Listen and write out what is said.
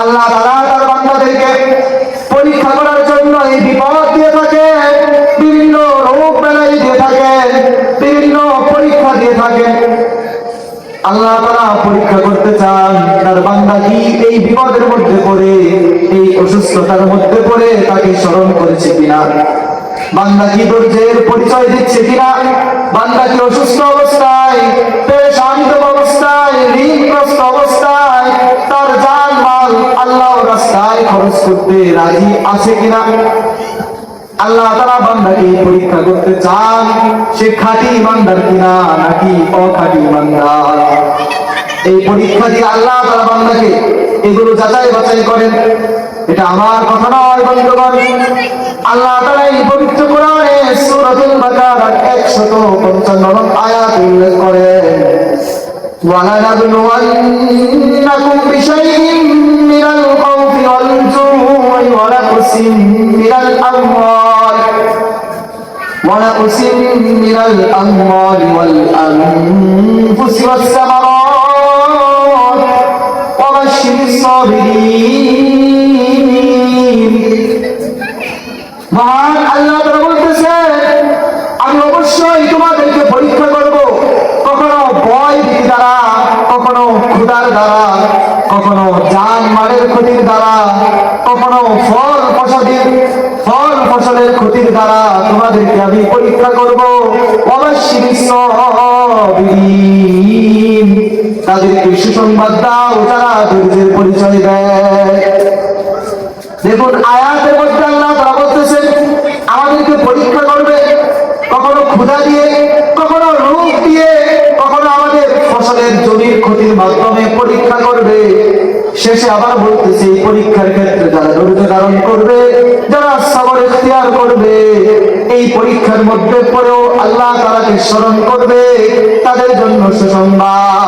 আল্লাহ তাআলা তার বান্দাদেরকে পরীক্ষা করার জন্য এই বিপদ দিয়ে থাকে, বিভিন্ন রোগ বেলায় দিয়ে থাকে, বিভিন্ন পরীক্ষা দিয়ে থাকে। আল্লাহ তাআলা পরীক্ষা করতে চান তার বান্দা কি এই বিপদের মধ্যে পড়ে, এই অসুস্থতার মধ্যে পড়ে তাকে স্মরণ করেছে কিনা, বান্দা কি ধৈর্যের পরিচয় দিচ্ছে কিনা, বান্দা কি অসুস্থ অবস্থায়, পেরেশানিত অবস্থায়, ঋণগ্রস্ত অবস্থায় তার জান মাল আল্লাহর রাস্তায় খরচ করতে রাজি আছে কিনা। আল্লাহ তাআলা বান্দাকে পরীক্ষা করতে চান সে খাঁটি ইমানদার কিনা নাকি অখাঁটি ইমানদার। এই পরীক্ষা দিয়ে আল্লাহ তাআলা বান্দাকে এগুলো যাচাই বাছাই করেন। এটা আমার কথা নয় বন্ধুগণ, আল্লাহ তাআলা এই পবিত্র কোরআনে সূরাতুল বাকারার 155 আয়াত উল্লেখ করেন, وَلَنَبْلُوَنَّكُمْ بِشَيْءٍ مِّنَ الْخَوْفِ وَالْجُوعِ وَنَقْصٍ مِّنَ الْأَمْوَالِ وَالْأَنفُسِ وَالثَّمَرَاتِ وَبَشِّرِ الصَّابِرِينَ। মহান আল্লাহ তাআলা বলতেছেন, আমি অবশ্যই তোমাদেরকে পরীক্ষা করব, কখনো ভয় ভীতি দ্বারা, কখনো ক্ষুধার দ্বারা, কখনো জান মালের ক্ষতির দ্বারা, কখনো ফল ফসলের ক্ষতির দ্বারা তোমাদেরকে আমি পরীক্ষা করব। অবশ্যই সাবিরিন, তাদেরকে সুসংবাদ দাও যারা ধৈর্যের পরিচয় দেয়। দেখুন আয়াতের মধ্যে আল্লাহ তাআলা বলতেছেন আমাদেরকে পরীক্ষা করবে, কখনো ক্ষুধা দিয়ে, কখনো রোগ দিয়ে, কখনো আমাদের ফসলের জমির ক্ষতির মাধ্যমে পরীক্ষা করবে। শেষে আবার বলতেছে এই পরীক্ষার ক্ষেত্রে যারা ধৈর্য ধারণ করবে, যারা সবর ইখতিয়ার করবে, এই পরীক্ষার মধ্যে পড়েও আল্লাহ তাআলাকে স্মরণ করবে, তাদের জন্য সুসংবাদ।